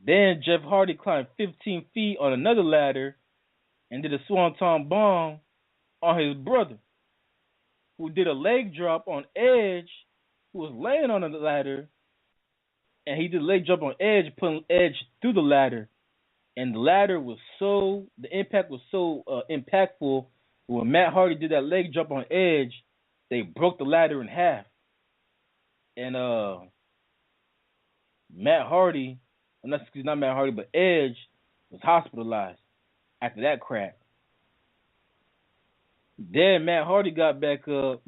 Then Jeff Hardy climbed 15 feet on another ladder and did a swanton bomb on his brother, who did a leg drop on Edge, who was laying on the ladder, and he did a leg drop on Edge, putting Edge through the ladder. And the impact was so impactful. When Matt Hardy did that leg drop on Edge, they broke the ladder in half. And not Matt Hardy, but Edge was hospitalized after that crack. Then Matt Hardy got back up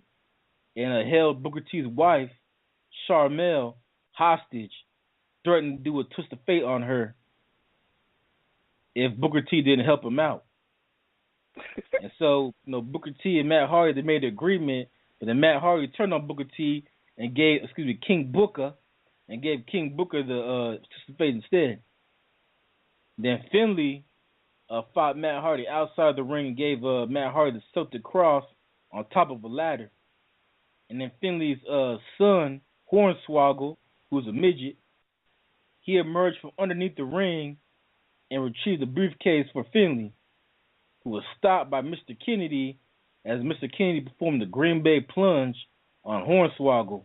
and held Booker T's wife, Sharmell, hostage, threatened to do a twist of fate on her if Booker T didn't help him out. And so, Booker T and Matt Hardy, they made an agreement, but then Matt Hardy turned on Booker T and gave King Booker the twist of fate instead. Then Finlay fought Matt Hardy outside the ring and gave Matt Hardy the Celtic Cross on top of a ladder. And then Finlay's son, Hornswoggle, who's a midget, he emerged from underneath the ring and retrieved the briefcase for Finlay, who was stopped by Mr. Kennedy as Mr. Kennedy performed the Green Bay Plunge on Hornswoggle.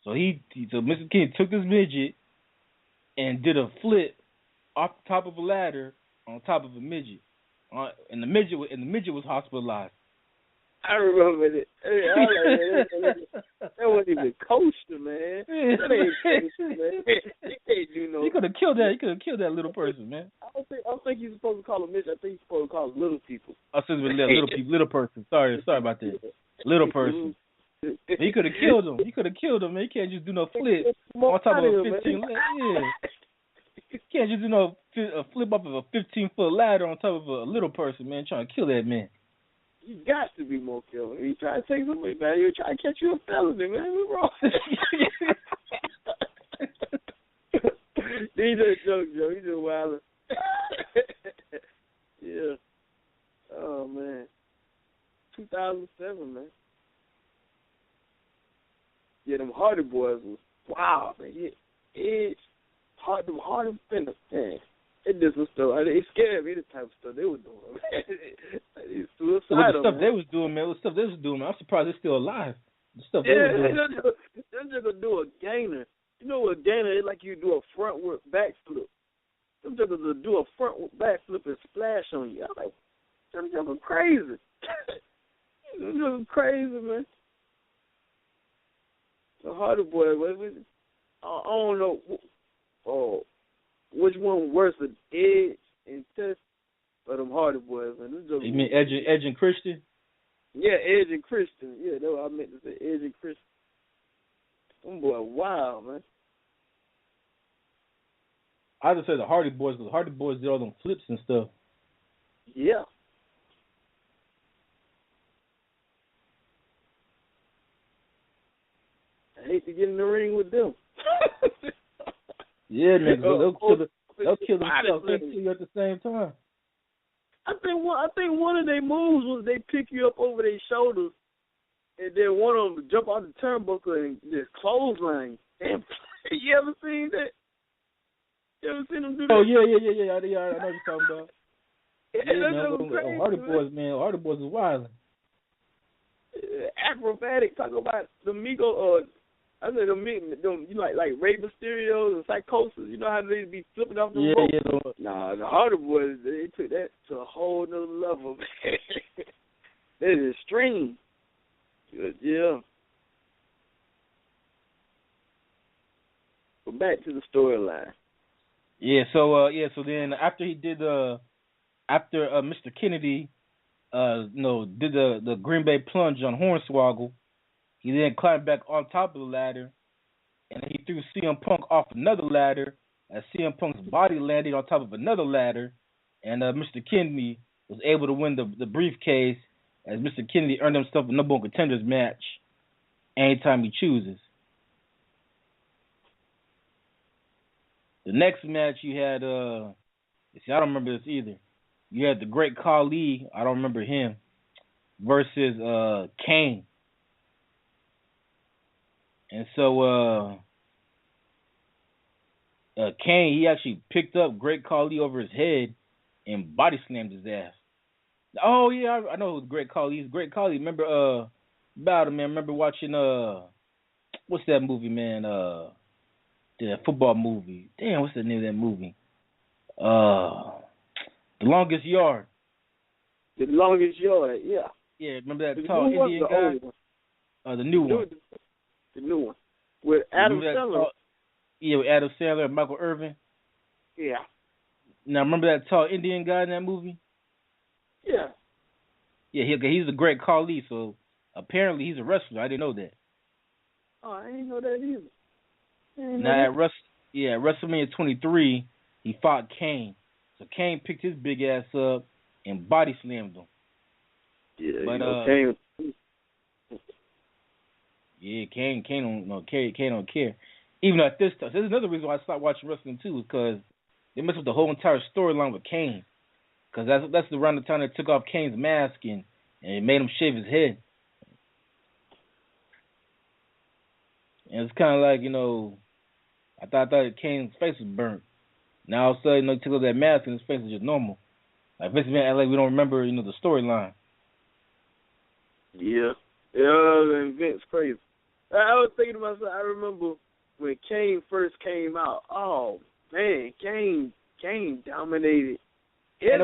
So Mr. Kennedy took this midget and did a flip off the top of a ladder on top of a midget, and the midget was hospitalized. I remember it. That wasn't even coaster, man. That ain't coaster, man. He can't do no. You could have killed that. You could have killed that little person, man. I don't think you're supposed to call them midget. I think you're supposed to call them little people. I said little people, little person. Sorry about that. Little person. He could have killed him. Man. You can't just do no flip on top of a 15. Yeah. You can't just do no flip off of a 15-foot ladder on top of a little person, man. Trying to kill that man. You got to be more careful. You try to take somebody, man. You try to catch you a felony, man. What's wrong? He's a joke, Joe. He's a wilder. Yeah. Oh man. 2007, man. Yeah, them Hardy Boys was wow, man. Yeah, it's hard. Them Hardy Fender, man. It did some stuff. It scared me, the type of stuff they were doing, man. It's suicidal. The stuff they was doing, man. I'm surprised they're still alive. The stuff they was doing. They're just gonna do a gainer. You know what a gainer is? Like you do a frontward backflip. Them just gonna do a frontward backflip and splash on you. I'm like, them just crazy. Them just crazy, man. The Hardy Boy, I don't know. Oh. Which one worse, than Edge and Test, or them Hardy Boys, man? You mean Edge and Christian? Yeah, Edge and Christian. Yeah, that's what I meant to say, Edge and Christian. Them boy, wow, man. I just say the Hardy Boys, because the Hardy Boys did all them flips and stuff. Yeah. I hate to get in the ring with them. Yeah, man, they'll kill themselves. They kill you at the same time. I think one of their moves was they pick you up over their shoulders, and then one of them jump out the turnbuckle and just clothesline. Damn, you ever seen that? You ever seen them do that? Oh yeah. I know what you're talking about. Yeah, Hardy Boys, man. Hardy Boys is wild. Acrobatic, talk about the Migo. I said them, you know, like Rey Mysterio and Psychosis. You know how they be flipping off the rope? Yeah. Nah, the Hardy Boys, they took that to a whole nother level, man. That is extreme. Yeah. But back to the storyline. Yeah. So then after he did after Mr. Kennedy, did the Green Bay Plunge on Hornswoggle, he then climbed back on top of the ladder, and he threw CM Punk off another ladder as CM Punk's body landed on top of another ladder, and Mr. Kennedy was able to win the briefcase as Mr. Kennedy earned himself a number one contenders match anytime he chooses. The next match you had, I don't remember this either. You had the Great Khali, I don't remember him, versus Kane. And so Kane, he actually picked up Great Khali over his head and body slammed his ass. Oh yeah, I know who Great Khali is. Great Khali, remember about him, man. Remember watching what's that movie, man? The football movie. Damn, what's the name of that movie? The Longest Yard. The Longest Yard, yeah. Yeah, remember that The tall new one, Indian the guy? old one. The new one. The new one. With Adam Sandler. Yeah, with Adam Sandler and Michael Irvin. Yeah. Now, remember that tall Indian guy in that movie? Yeah. Yeah, he's a Great Khali, so apparently he's a wrestler. I didn't know that. Oh, I didn't know that either. Now, at WrestleMania 23, he fought Kane. So Kane picked his big ass up and body slammed him. Yeah, but Kane. Yeah, Kane don't care. Even at this time, there's another reason why I stopped watching wrestling too, is because they messed with the whole entire storyline with Kane. Because that's around the time they took off Kane's mask and it made him shave his head. And it's kind of like, I thought Kane's face was burnt. Now all of a sudden, he took off that mask and his face is just normal. Like Vince McMahon, like we don't remember, the storyline. Yeah, and Vince crazy. I was thinking to myself, I remember when Kane first came out. Oh man, Kane dominated everybody.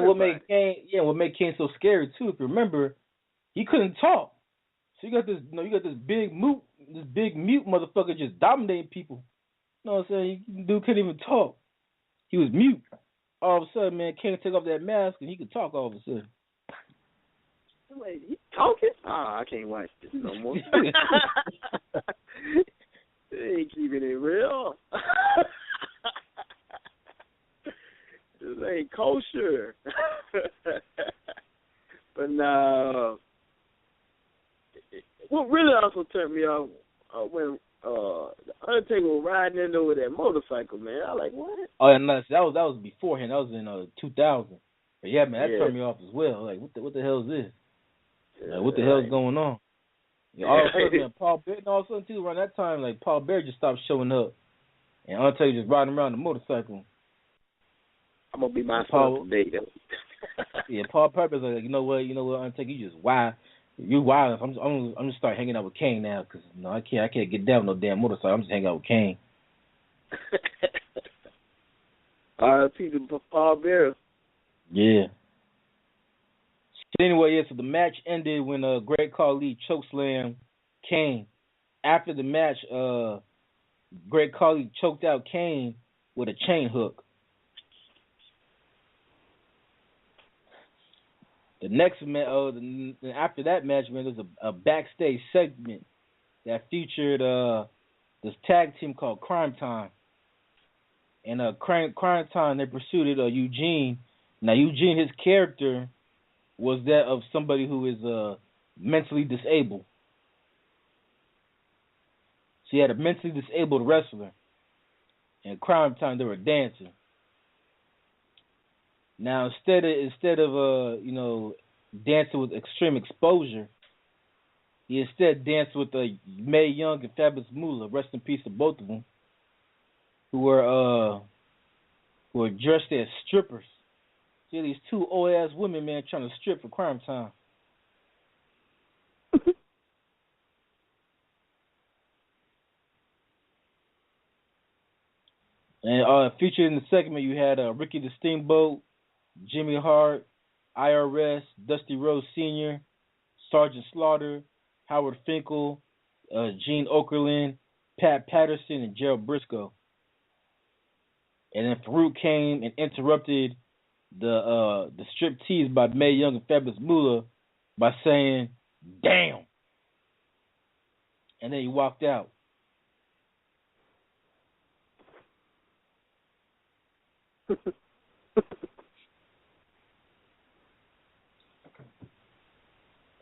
And what made Kane so scary too, if you remember, he couldn't talk. So you got this big mute motherfucker just dominating people. You know what I'm saying? Dude couldn't even talk. He was mute. All of a sudden, man, Kane took off that mask and he could talk all of a sudden. Wait, he talking? I can't watch this no more. They ain't keeping it real. This ain't kosher. But no. What really also turned me off when the Undertaker was riding in there with that motorcycle, man. I was like, what? Oh, and that was beforehand. That was in 2000. But yeah, man, that turned me off as well. Like, what the hell is this? Like, what the hell is going on? All of a sudden, man, Paul Bear, and all of a sudden too, around that time, like Paul Bear just stopped showing up, and Undertaker just riding around the motorcycle. I'm gonna be my son today, though. Yeah, Paul Bear was like, you know what, Undertaker, you just wild. You wild. I'm just start hanging out with Kane now because I can't get down with no damn motorcycle. I'm just hanging out with Kane. R.I.P. to Paul Bear. Yeah. So anyway, so the match ended when Great Khali chokeslammed Kane. After the match, Great Khali choked out Kane with a chain hook. The next after that match, man, there's a backstage segment that featured this tag team called Crime Time. And Crime Time, they pursued Eugene. Now, Eugene, his character was that of somebody who is mentally disabled. So he had a mentally disabled wrestler. And Crime Time, they were dancing. Now, instead of dancing with extreme exposure, he instead danced with Mae Young and Fabulous Moolah. Rest in peace to both of them, who were dressed as strippers. See these two old ass women, man, trying to strip for Crime Time. And featured in the segment, you had Ricky the Steamboat, Jimmy Hart, IRS, Dusty Rhodes Sr., Sergeant Slaughter, Howard Finkel, Gene Okerlund, Pat Patterson, and Gerald Briscoe. And then Farouk came and interrupted the strip tease by Mae Young and Fabulous Moolah by saying, "Damn!" And then he walked out.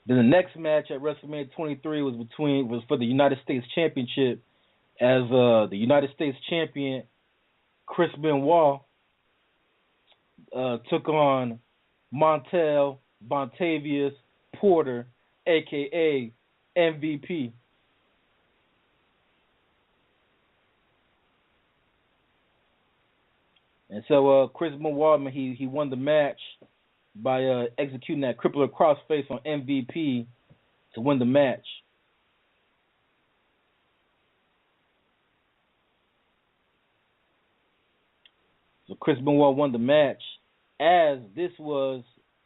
Then the next match at WrestleMania 23 was for the United States Championship, as the United States Champion Chris Benoit took on Montel Bontavious Porter, a.k.a. MVP. And so Chris Benoit, he won the match by executing that crippler crossface on MVP to win the match. So Chris Benoit won the match, as this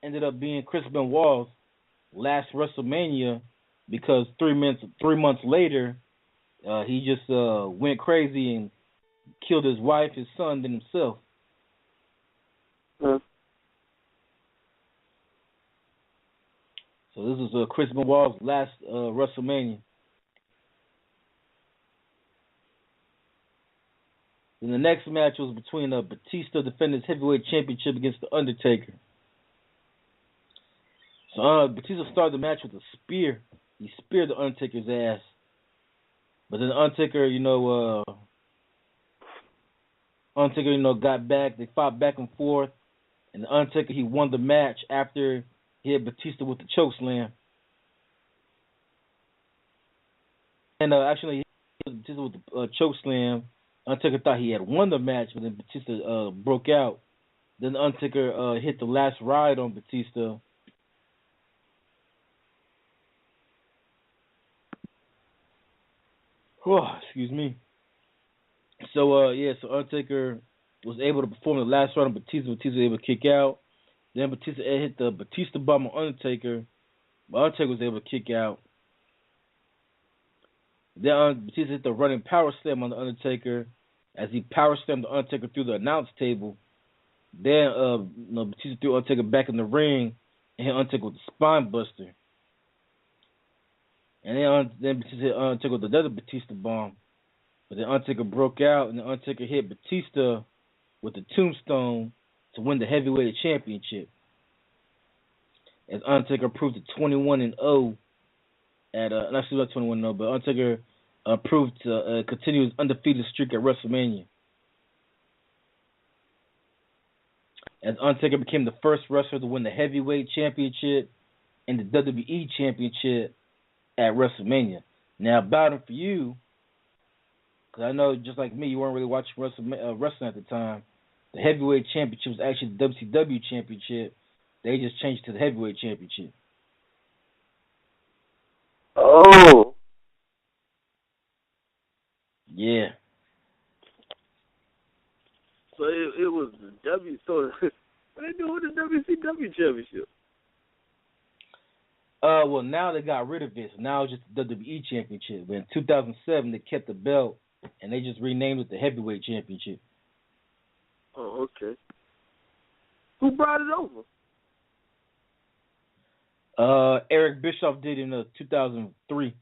ended up being Chris Benoit's last WrestleMania, because 3 months later, he just went crazy and killed his wife, his son, and himself. Huh. So this was Chris Benoit's last WrestleMania. Then the next match was between Batista defending his heavyweight championship against The Undertaker. So Batista started the match with a spear. He speared The Undertaker's ass. But then The Undertaker, got back. They fought back and forth. And The Undertaker, he won the match after he hit Batista with the chokeslam. And actually, he hit Batista with the chokeslam. Undertaker thought he had won the match, but then Batista broke out. Then the Undertaker hit the last ride on Batista. Oh, excuse me. So Undertaker was able to perform the last ride on Batista. Batista was able to kick out. Then Batista hit the Batista bomb on Undertaker, but Undertaker was able to kick out. Then Batista hit the running power slam on the Undertaker as he power slammed the Undertaker through the announce table. Then Batista threw Undertaker back in the ring and hit Undertaker with the spine buster. And then Batista hit Undertaker with another Batista bomb. But then Undertaker broke out, and the Undertaker hit Batista with the tombstone to win the heavyweight championship. As Undertaker proved to 21-0 at actually not 21-0, but Undertaker proved to continue his undefeated streak at WrestleMania. As Undertaker became the first wrestler to win the heavyweight championship and the WWE championship at WrestleMania. Now, Bowden, for you, because I know just like me, you weren't really watching wrestling at the time. The heavyweight championship was actually the WCW championship. They just changed to the heavyweight championship. Oh. Yeah. So it was the W. So what they doing with the WCW championship? Well, now they got rid of it. So now it's just the WWE championship. But in 2007, they kept the belt and they just renamed it the heavyweight championship. Oh, okay. Who brought it over? Eric Bischoff did in 2003.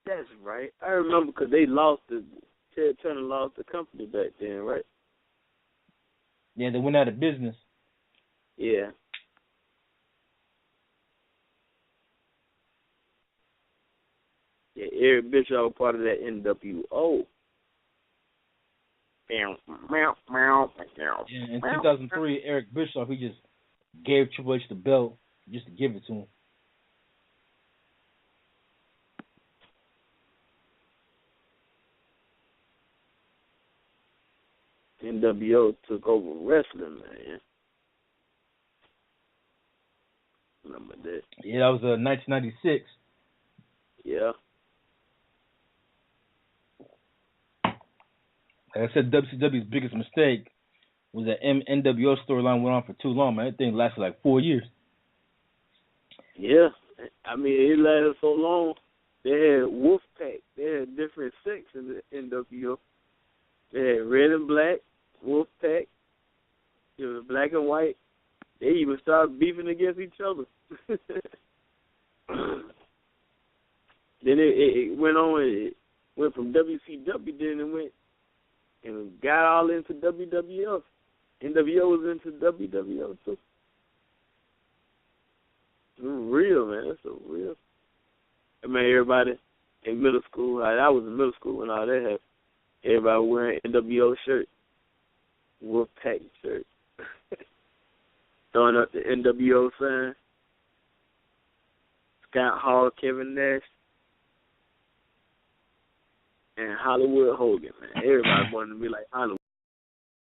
That's right. I remember because they Ted Turner lost the company back then, right? Yeah, they went out of business. Yeah. Yeah, Eric Bischoff was part of that NWO. Yeah, in 2003, Eric Bischoff, he just gave Triple H the belt just to give it to him. NWO took over wrestling, man. Remember that? Yeah, that was 1996. Yeah. Like I said, WCW's biggest mistake was that NWO storyline went on for too long, man. That thing lasted like 4 years. Yeah. I mean, it lasted so long. They had Wolfpack. They had different sects in the NWO. They had red and black, Wolfpack. It was black and white. They even started beefing against each other. Then it went on. It went from WCW, then it went and got all into WWF. NWO was into WWO too. It's real, man. It's so real. I mean, everybody in middle school, I was in middle school when all that happened. Everybody wearing NWO shirt, Wolfpack shirt, throwing up the NWO sign. Scott Hall, Kevin Nash, and Hollywood Hogan, man. Everybody wanted to be like Hollywood.